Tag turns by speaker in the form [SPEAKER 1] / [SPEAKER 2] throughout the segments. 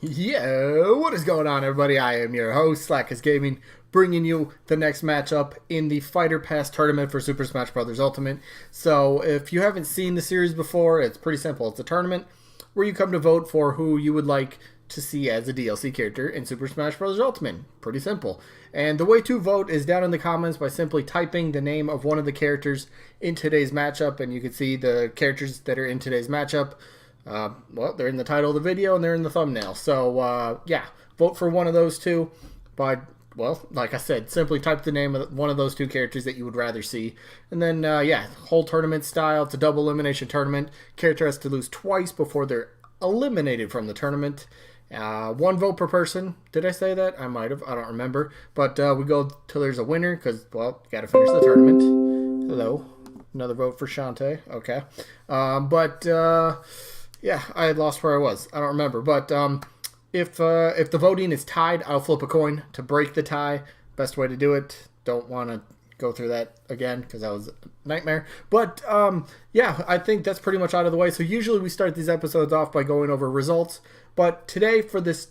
[SPEAKER 1] Yo, what is going on, everybody? I am your host, Slackerz Gaming, bringing you the next matchup in the Fighter Pass tournament for Super Smash Bros. Ultimate. So, if you haven't seen the series before, it's pretty simple. It's a tournament where you come to vote for who you would like to see as a DLC character in Super Smash Bros. Ultimate. Pretty simple. And the way to vote is down in the comments by simply typing the name of one of the characters in today's matchup, and you can see the characters that are in today's matchup. Well, they're in the title of the video and they're in the thumbnail. So, yeah, vote for one of those two. But, well, like I said, simply type the name of one of those two characters that you would rather see. And then, yeah, whole tournament style. It's a double elimination tournament. Character has to lose twice before they're eliminated from the tournament. One vote per person. Did I say that? I might have. I don't remember. But we go till there's a winner because, well, you got to finish the tournament. Hello. Another vote for Shantae. Okay. Yeah, I had lost where I was. I don't remember. But if the voting is tied, I'll flip a coin to break the tie. Best way to do it. Don't want to go through that again because that was a nightmare. But yeah, I think that's pretty much out of the way. So usually we start these episodes off by going over results. But today for this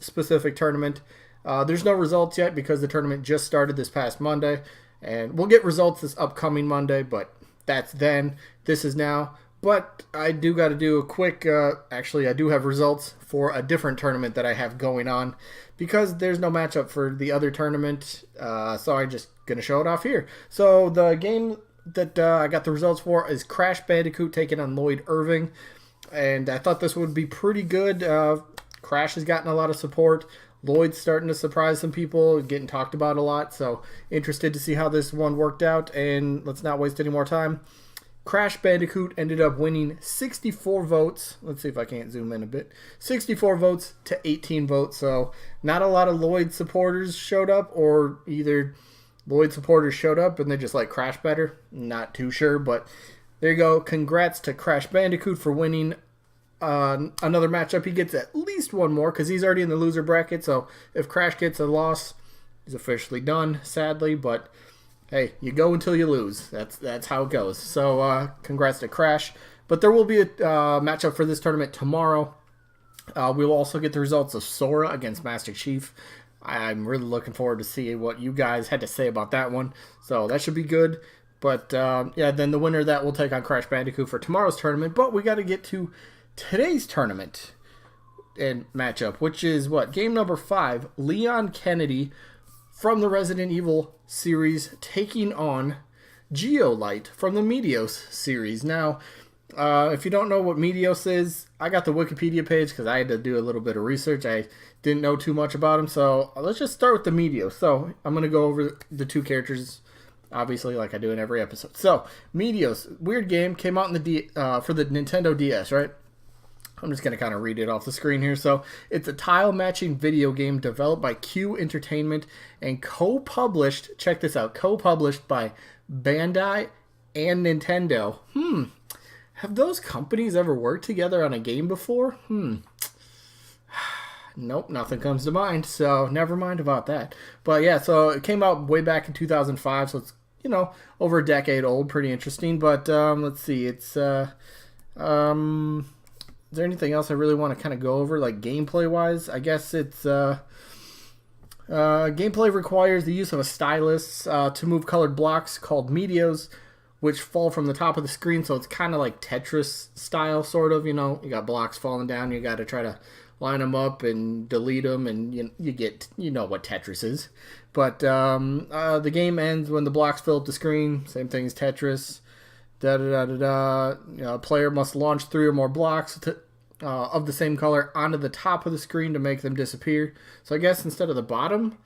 [SPEAKER 1] specific tournament, there's no results yet because the tournament just started this past Monday. And we'll get results this upcoming Monday, but that's then. This is now. But I do got to do a quick, actually I do have results for a different tournament that I have going on because there's no matchup for the other tournament, so I'm just going to show it off here. So the game that I got the results for is Crash Bandicoot taking on Lloyd Irving, and I thought this would be pretty good. Crash has gotten a lot of support. Lloyd's starting to surprise some people, getting talked about a lot, so interested to see how this one worked out, and let's not waste any more time. Crash Bandicoot ended up winning 64 votes. Let's see if I can't zoom in a bit. 64 votes to 18 votes. So not a lot of Lloyd supporters showed up, or either Lloyd supporters showed up and they just like Crash better. Not too sure, but there you go. Congrats to Crash Bandicoot for winning another matchup. He gets at least one more because he's already in the loser bracket. So if Crash gets a loss, he's officially done, sadly, but hey, you go until you lose. That's how it goes. So, congrats to Crash. But there will be a matchup for this tournament tomorrow. We will also get the results of Sora against Master Chief. I'm really looking forward to seeing what you guys had to say about that one. So, that should be good. But, yeah, then the winner of that will take on Crash Bandicoot for tomorrow's tournament. But we got to get to today's tournament and matchup, which is what? Game number 5, Leon Kennedy from the Resident Evil series taking on Geolyte from the Meteos series. Now, if you don't know what Meteos is, I got the Wikipedia page because I had to do a little bit of research. I didn't know too much about them, so let's just start with the Meteos. So I'm going to go over the two characters, obviously, like I do in every episode. So, Meteos, weird game, came out in for the Nintendo DS, right? I'm just going to kind of read it off the screen here. So, it's a tile-matching video game developed by Q Entertainment and co-published, check this out, co-published by Bandai and Nintendo. Have those companies ever worked together on a game before? Nope, nothing comes to mind, so never mind about that. But yeah, so it came out way back in 2005, so it's, you know, over a decade old, pretty interesting. But let's see, it's... Is there anything else I really want to kind of go over, like gameplay-wise? I guess it's... gameplay requires the use of a stylus to move colored blocks called meteos, which fall from the top of the screen, so it's kind of like Tetris style, sort of, you know. You got blocks falling down, you got to try to line them up and delete them, and you know what Tetris is. But the game ends when the blocks fill up the screen, same thing as Tetris. Player must launch 3 or more blocks of the same color onto the top of the screen to make them disappear. So I guess instead of the bottom,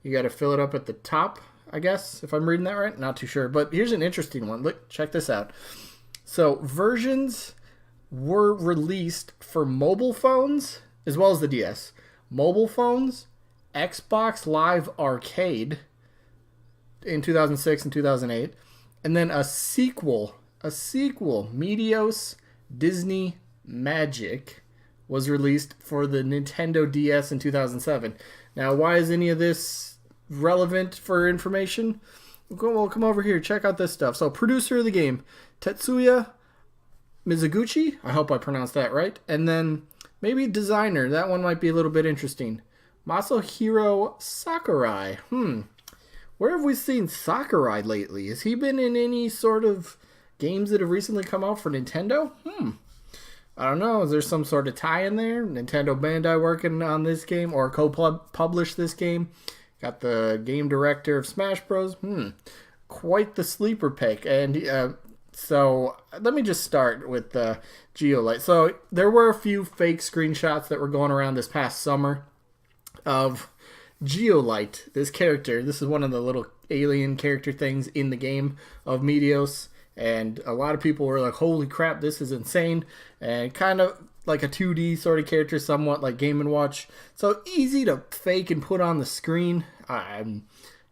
[SPEAKER 1] you got to fill it up at the top, I guess, if I'm reading that right. Not too sure. But here's an interesting one. Look, check this out. So versions were released for mobile phones as well as the DS. Mobile phones, Xbox Live Arcade in 2006 and 2008. And then a sequel, Meteos Disney Magic, was released for the Nintendo DS in 2007. Now, why is any of this relevant for information? Well, come over here, check out this stuff. So, producer of the game, Tetsuya Mizuguchi, I hope I pronounced that right, and then Maybe designer. That one might be a little bit interesting. Masahiro Sakurai. Where have we seen Sakurai lately? Has he been in any sort of games that have recently come out for Nintendo? I don't know. Is there some sort of tie in there? Nintendo Bandai working on this game or co-published this game? Got the game director of Smash Bros. Quite the sleeper pick. And so let me just start with Geolyte. So there were a few fake screenshots that were going around this past summer of Geolyte, this character. This is one of the little alien character things in the game of Meteos. And a lot of people were like, holy crap, this is insane. And kind of like a 2D sort of character, somewhat like Game & Watch. So easy to fake and put on the screen.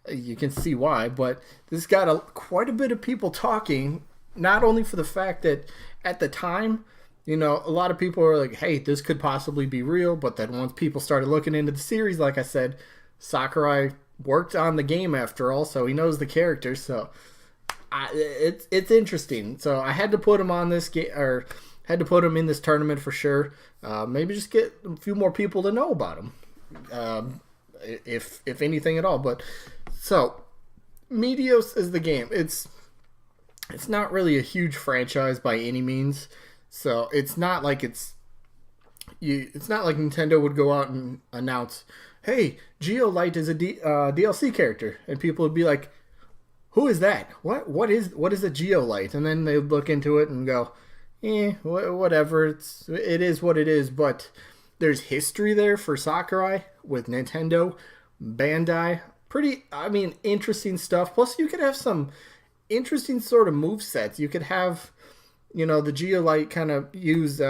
[SPEAKER 1] You can see why. But this got quite a bit of people talking, not only for the fact that at the time, a lot of people were like, hey, this could possibly be real. But then once people started looking into the series, like I said, Sakurai worked on the game after all, so he knows the character. So it's interesting. So I had to put him on this game, or had to put him in this tournament for sure. Maybe just get a few more people to know about him, if anything at all. But so Meteos is the game. It's not really a huge franchise by any means. So it's not like it's not like Nintendo would go out and announce, hey, Geolyte is a DLC character, and people would be like, who is that? What is a Geolyte? And then they look into it and go, whatever. It is what it is. But there's history there for Sakurai with Nintendo, Bandai. Pretty, interesting stuff. Plus, you could have some interesting sort of movesets. You could have, the Geolyte kind of use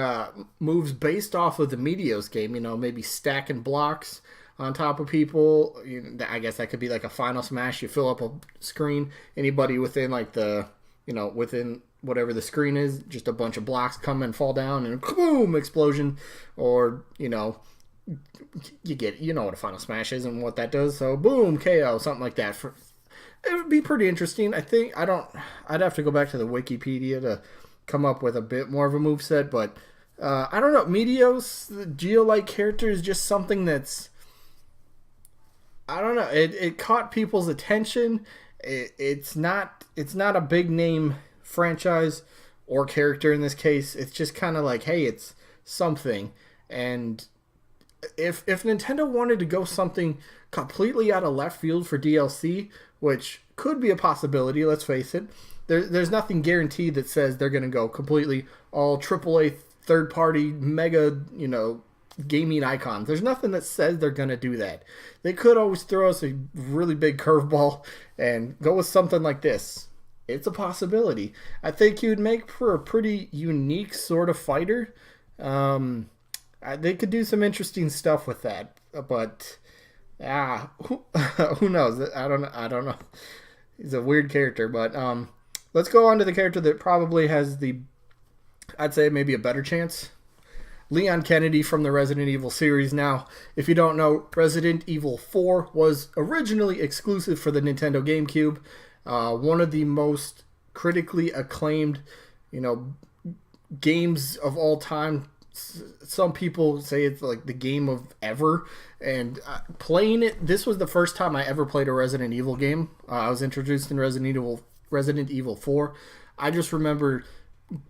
[SPEAKER 1] moves based off of the Meteos game. Maybe stacking blocks on top of people. I guess that could be like a Final Smash. You fill up a screen. Anybody within like within whatever the screen is, just a bunch of blocks come and fall down and boom, explosion. Or, you get, what a Final Smash is and what that does. So boom, KO, something like that. It would be pretty interesting. I'd have to go back to the Wikipedia to come up with a bit more of a moveset, but I don't know. Meteos, the Geolyte character, is just something that's, I don't know. It caught people's attention. It's not a big name franchise or character in this case. It's just kind of like, hey, it's something. And if Nintendo wanted to go something completely out of left field for DLC, which could be a possibility, let's face it, there's nothing guaranteed that says they're going to go completely all AAA third-party mega, gaming icons. There's nothing that says they're going to do that. They could always throw us a really big curveball and go with something like this. It's a possibility. I think you'd make for a pretty unique sort of fighter. They could do some interesting stuff with that, but who knows? I don't know. He's a weird character, but let's go on to the character that probably has I'd say maybe a better chance. Leon Kennedy from the Resident Evil series. Now, if you don't know, Resident Evil 4 was originally exclusive for the Nintendo GameCube. One of the most critically acclaimed, games of all time. Some people say it's like the game of ever. And playing it, this was the first time I ever played a Resident Evil game. I was introduced in Resident Evil 4. I just remember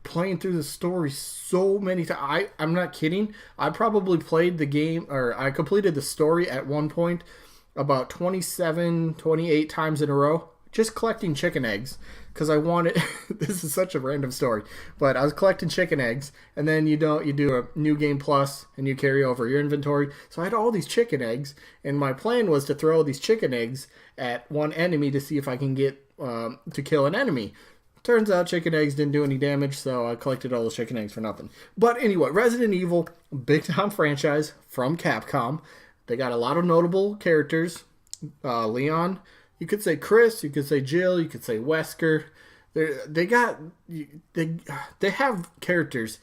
[SPEAKER 1] playing through the story so many times. I'm not kidding. I probably played the game, or I completed the story at one point about 27, 28 times in a row, just collecting chicken eggs, because I wanted, this is such a random story, but I was collecting chicken eggs, and then you do a New Game Plus, and you carry over your inventory. So I had all these chicken eggs, and my plan was to throw these chicken eggs at one enemy to see if I can get to kill an enemy. Turns out chicken eggs didn't do any damage, so I collected all those chicken eggs for nothing. But anyway, Resident Evil, big time franchise from Capcom. They got a lot of notable characters. Leon, you could say Chris, you could say Jill, you could say Wesker. They have characters,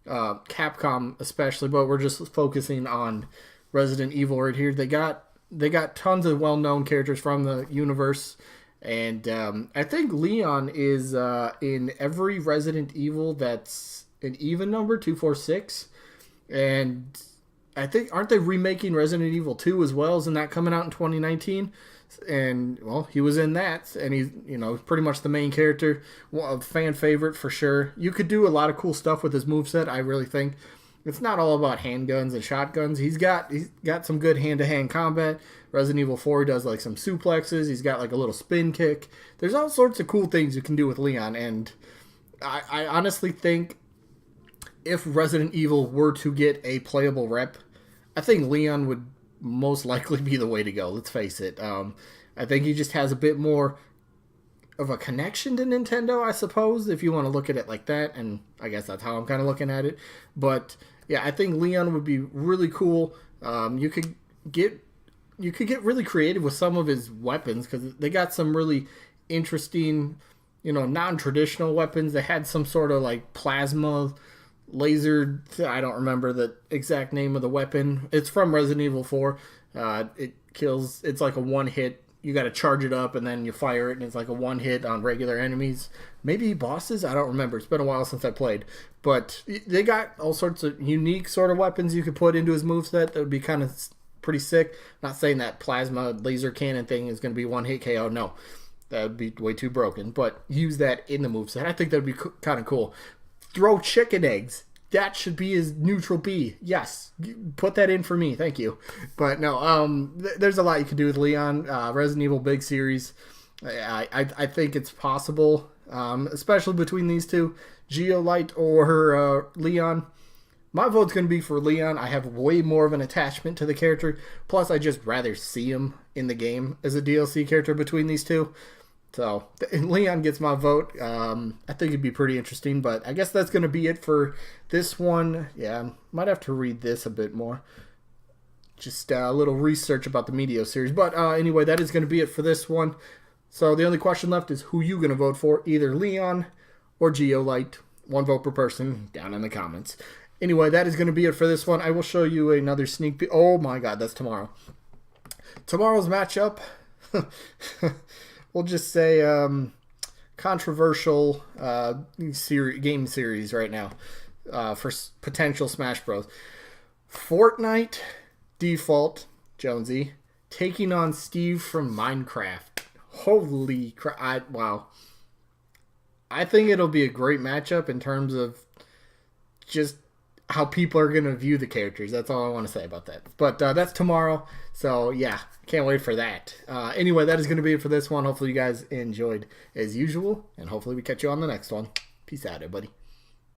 [SPEAKER 1] Capcom especially, but we're just focusing on Resident Evil right here. They got tons of well-known characters from the universe. And I think Leon is in every Resident Evil that's an even number, 2, 4, 6. And I think, aren't they remaking Resident Evil 2 as well? Isn't that coming out in 2019? And, well, he was in that, and he's, pretty much the main character. Well, a fan favorite for sure. You could do a lot of cool stuff with his moveset, I really think. It's not all about handguns and shotguns. He's got some good hand-to-hand combat. Resident Evil 4, he does like some suplexes. He's got like a little spin kick. There's all sorts of cool things you can do with Leon, and I honestly think if Resident Evil were to get a playable rep, I think Leon would most likely be the way to go. Let's face it. I think he just has a bit more of a connection to Nintendo, I suppose, if you want to look at it like that. And I guess that's how I'm kind of looking at it. But yeah, I think Leon would be really cool. You could get really creative with some of his weapons because they got some really interesting, non-traditional weapons. They had some sort of like plasma laser, I don't remember the exact name of the weapon. It's from Resident Evil 4. It's like a one hit. You got to charge it up and then you fire it, and it's like a one hit on regular enemies. Maybe bosses? I don't remember. It's been a while since I played. But they got all sorts of unique sort of weapons you could put into his moveset that would be kind of pretty sick. Not saying that plasma laser cannon thing is going to be one hit KO. No. That would be way too broken. But use that in the moveset. I think that would be kind of cool. Throw chicken eggs. That should be his neutral B. Yes. Put that in for me. Thank you. But no, there's a lot you can do with Leon. Resident Evil big series. I think it's possible, especially between these two, Geolyte or Leon. My vote's going to be for Leon. I have way more of an attachment to the character. Plus, I just rather see him in the game as a DLC character between these two. So, Leon gets my vote. I think it'd be pretty interesting, but I guess that's going to be it for this one. Yeah, might have to read this a bit more. Just a little research about the Medio series. But anyway, that is going to be it for this one. So, the only question left is who you going to vote for, either Leon or Geolyte. One vote per person down in the comments. Anyway, that is going to be it for this one. I will show you another sneak peek. Oh my god, that's tomorrow. Tomorrow's matchup... We'll just say controversial game series right now for potential Smash Bros. Fortnite Default Jonesy taking on Steve from Minecraft. Holy crap! Wow. I think it'll be a great matchup in terms of just how people are going to view the characters. That's all I want to say about that. But that's tomorrow. So, yeah, can't wait for that. Anyway, that is going to be it for this one. Hopefully you guys enjoyed as usual. And hopefully we catch you on the next one. Peace out, everybody.